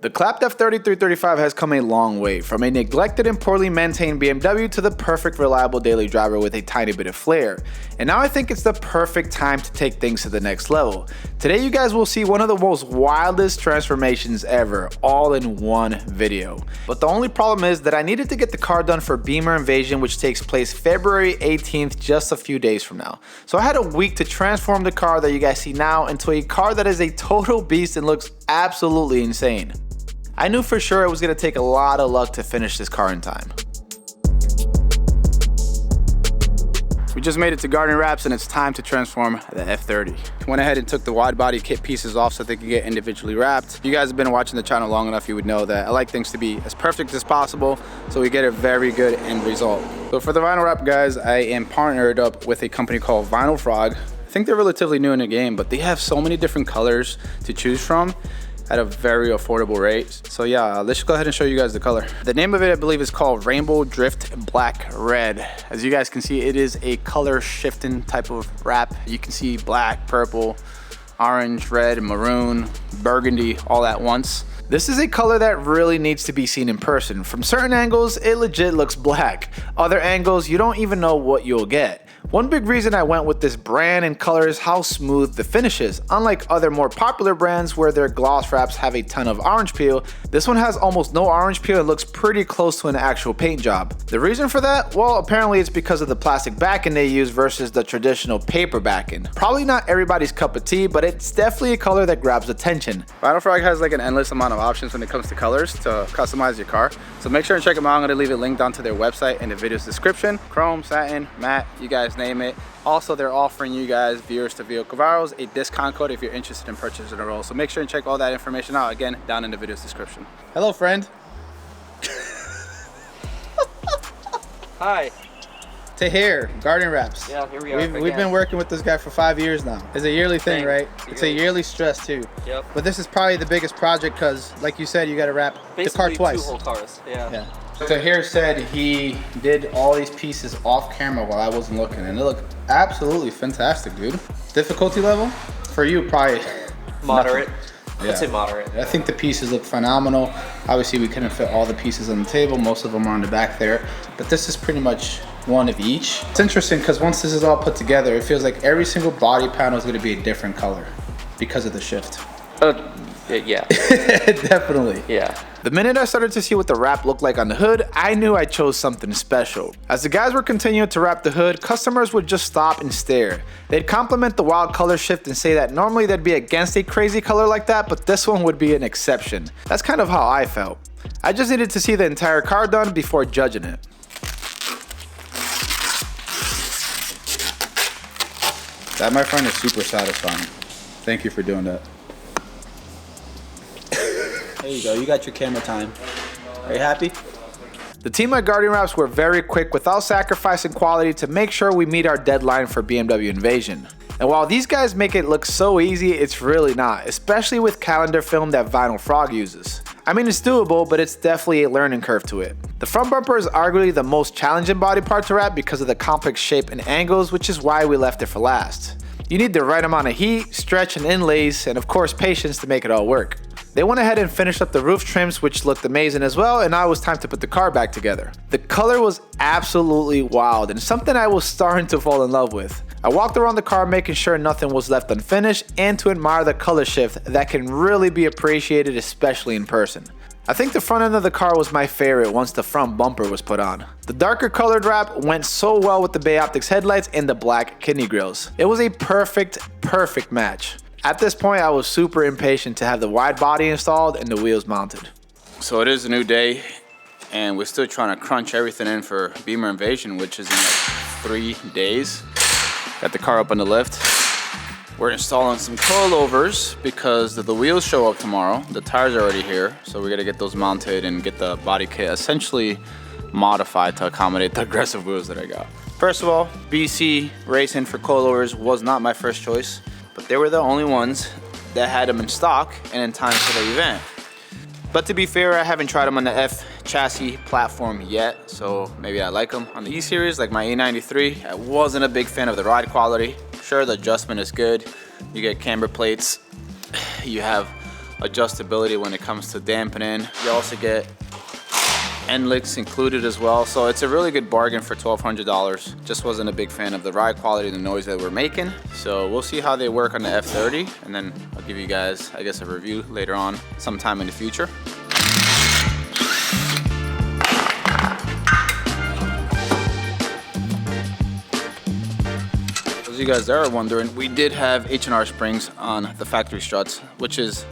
The clapped F30 335 has come a long way, from a neglected and poorly maintained BMW to the perfect reliable daily driver with a tiny bit of flair. And now I think it's the perfect time to take things to the next level. Today you guys will see one of the most wildest transformations ever, all in one video. But the only problem is that I needed to get the car done for Beamer Invasion, which takes place February 18th, just a few days from now. So I had a week to transform the car that you guys see now into a car that is a total beast and looks absolutely insane. I knew for sure it was going to take a lot of luck to finish this car in time. We just made it to Garden Wraps and it's time to transform the F30. Went ahead and took the wide body kit pieces off so they could get individually wrapped. If you guys have been watching the channel long enough, you would know that I like things to be as perfect as possible so we get a very good end result. So for the vinyl wrap, guys, I am partnered up with a company called Vinyl Frog. I think they're relatively new in the game, but they have so many different colors to choose from at a very affordable rate. So yeah, let's go ahead and show you guys the color. The name of it, I believe, is called Rainbow Drift Black Red. As you guys can see, it is a color shifting type of wrap. You can see black, purple, orange, red, maroon, burgundy, all at once. This is a color that really needs to be seen in person. From certain angles, it legit looks black. Other angles, you don't even know what you'll get. One big reason I went with this brand and color is how smooth the finish is. Unlike other more popular brands where their gloss wraps have a ton of orange peel, this one has almost no orange peel and looks pretty close to an actual paint job. The reason for that? Well, apparently it's because of the plastic backing they use versus the traditional paper backing. Probably not everybody's cup of tea, but it's definitely a color that grabs attention. Vinyl Frog has like an endless amount of options when it comes to colors to customize your car. So make sure and check them out. I'm gonna leave a link down to their website in the video's description. Chrome, satin, matte, you guys name it. Also, they're offering you guys, viewers to Vehicle Virals, a discount code if you're interested in purchasing a roll. So make sure and check all that information out, again, down in the video's description. Hello, friend. Hi. Tahir, Garden Wraps. Yeah, here we are. We've been working with this guy for 5 years now. It's a yearly thing, right? It's a yearly stress too. Yep. But this is probably the biggest project because, like you said, you got to wrap the car twice. Basically 2 whole cars, yeah. Tahir said he did all these pieces off camera while I wasn't looking, and it looked absolutely fantastic, dude. Difficulty level? For you, probably moderate. Yeah. I'd say moderate. I think the pieces look phenomenal. Obviously, we couldn't fit all the pieces on the table. Most of them are on the back there, but this is pretty much one of each. It's interesting because once this is all put together, it feels like every single body panel is going to be a different color because of the shift. Yeah. Definitely. Yeah. The minute I started to see what the wrap looked like on the hood, I knew I chose something special. As the guys were continuing to wrap the hood, customers would just stop and stare. They'd compliment the wild color shift and say that normally they'd be against a crazy color like that, but this one would be an exception. That's kind of how I felt. I just needed to see the entire car done before judging it. That, my friend, is super satisfying. Thank you for doing that. There you go, you got your camera time. Are you happy? The team at Garden Wraps were very quick without sacrificing quality to make sure we meet our deadline for BMW Invasion. And while these guys make it look so easy, it's really not, especially with calendar film that Vinyl Frog uses. I mean, it's doable, but it's definitely a learning curve to it. The front bumper is arguably the most challenging body part to wrap because of the complex shape and angles, which is why we left it for last. You need the right amount of heat, stretch, and inlays, and of course patience to make it all work. They went ahead and finished up the roof trims, which looked amazing as well, and now it was time to put the car back together. The color was absolutely wild and something I was starting to fall in love with. I walked around the car making sure nothing was left unfinished and to admire the color shift that can really be appreciated, especially in person. I think the front end of the car was my favorite once the front bumper was put on. The darker colored wrap went so well with the Bay Optics headlights and the black kidney grills. It was a perfect match. At this point, I was super impatient to have the wide body installed and the wheels mounted. So it is a new day, and we're still trying to crunch everything in for Beamer Invasion, which is in like 3 days. Got the car up on the lift. We're installing some coilovers because the wheels show up tomorrow. The tires are already here, so we gotta get those mounted and get the body kit essentially modified to accommodate the aggressive wheels that I got. First of all, BC Racing for coilovers was not my first choice, but they were the only ones that had them in stock and in time for the event. But to be fair, I haven't tried them on the F chassis platform yet, so maybe I like them. On the E-Series, like my E93, I wasn't a big fan of the ride quality. Sure, the adjustment is good. You get camber plates. You have adjustability when it comes to dampening. You also get end licks included as well, so it's a really good bargain for $1,200. Just wasn't a big fan of the ride quality and the noise that we're making, so we'll see how they work on the F30, and then I'll give you guys, I guess, a review later on sometime in the future. As you guys are wondering, we did have H&R springs on the factory struts, which is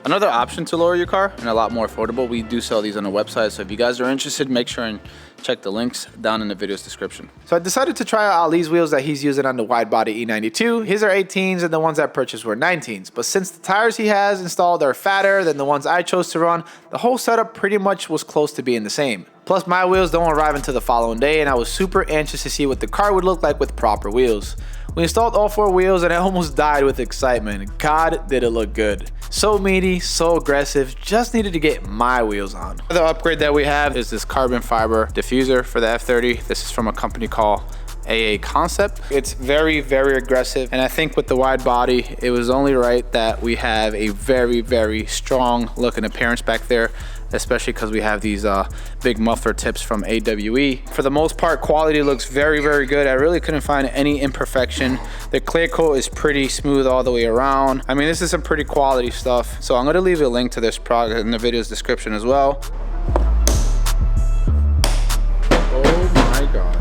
another option to lower your car and a lot more affordable. We do sell these on the website, so if you guys are interested, make sure and check the links down in the video's description. So I decided to try out Ali's wheels that he's using on the Widebody E92. His are 18s and the ones I purchased were 19s. But since the tires he has installed are fatter than the ones I chose to run, the whole setup pretty much was close to being the same. Plus my wheels don't arrive until the following day, and I was super anxious to see what the car would look like with proper wheels. We installed all 4 wheels and I almost died with excitement. God, did it look good. So meaty, so aggressive, just needed to get my wheels on. The upgrade that we have is this carbon fiber diffuser for the F30. This is from a company called AA Concept. It's very, very aggressive, and I think with the wide body, it was only right that we have a very, very strong looking appearance back there, especially because we have these big muffler tips from AWE. For the most part, quality looks very, very good. I really couldn't find any imperfection. The clear coat is pretty smooth all the way around. I mean, this is some pretty quality stuff. So I'm gonna leave a link to this product in the video's description as well. Oh my God.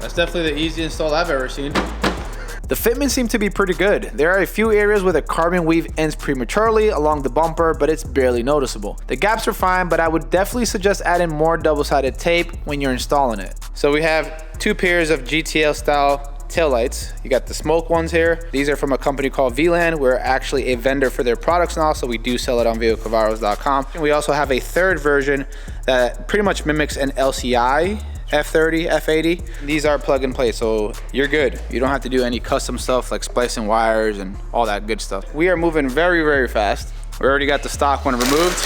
That's definitely the easiest install I've ever seen. The fitment seemed to be pretty good. There are a few areas where the carbon weave ends prematurely along the bumper, but it's barely noticeable. The gaps are fine, but I would definitely suggest adding more double-sided tape when you're installing it. So we have 2 pairs of GTL style taillights. You got the smoke ones here. These are from a company called VLAN. We're actually a vendor for their products now, so we do sell it on vehiclevirals.com. And we also have a third version that pretty much mimics an LCI F30, F80. These are plug and play, so you're good. You don't have to do any custom stuff like splicing wires and all that good stuff. We are moving very, very fast. We already got the stock one removed.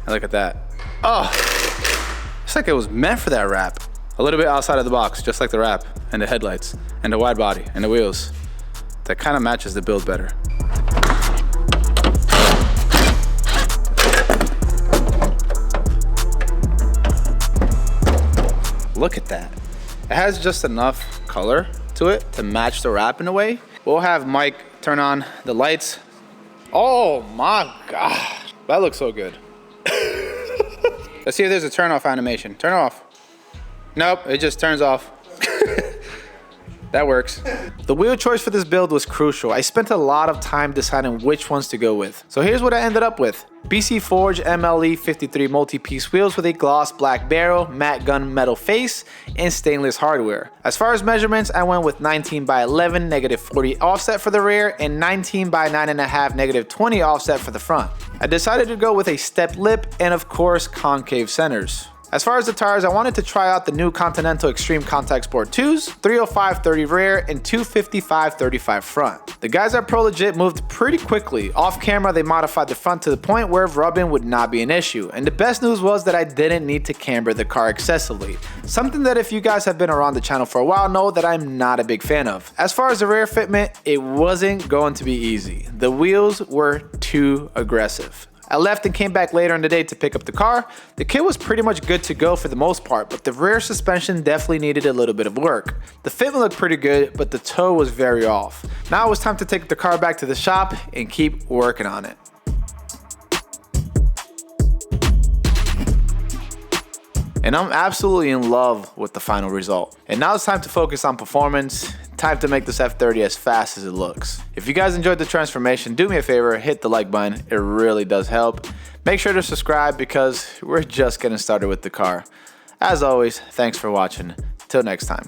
And look at that. Oh, it's like it was meant for that wrap. A little bit outside of the box, just like the wrap and the headlights and the wide body and the wheels. That kind of matches the build better. Look at that. It has just enough color to it to match the wrap in a way. We'll have Mike turn on the lights. Oh my God, that looks so good. Let's see if there's a turn off animation. Turn off. Nope, it just turns off. That works. The wheel choice for this build was crucial. I spent a lot of time deciding which ones to go with. So here's what I ended up with. BC Forge MLE 53 multi-piece wheels with a gloss black barrel, matte gun metal face, and stainless hardware. As far as measurements, I went with 19 by 11 -40 offset for the rear and 19 by 9.5 -20 offset for the front. I decided to go with a step lip and of course concave centers. As far as the tires, I wanted to try out the new Continental Extreme Contact Sport 2s, 305/30 rear, and 255/35 front. The guys at Pro Legit moved pretty quickly. Off camera, they modified the front to the point where rubbing would not be an issue. And the best news was that I didn't need to camber the car excessively. Something that if you guys have been around the channel for a while know that I'm not a big fan of. As far as the rear fitment, it wasn't going to be easy. The wheels were too aggressive. I left and came back later in the day to pick up the car. The kit was pretty much good to go for the most part, but the rear suspension definitely needed a little bit of work. The fitment looked pretty good, but the toe was very off. Now it was time to take the car back to the shop and keep working on it. And I'm absolutely in love with the final result. And now it's time to focus on performance. Time to make this F30 as fast as it looks. If you guys enjoyed the transformation, do me a favor, hit the like button. It really does help. Make sure to subscribe because we're just getting started with the car. As always, thanks for watching. Till next time.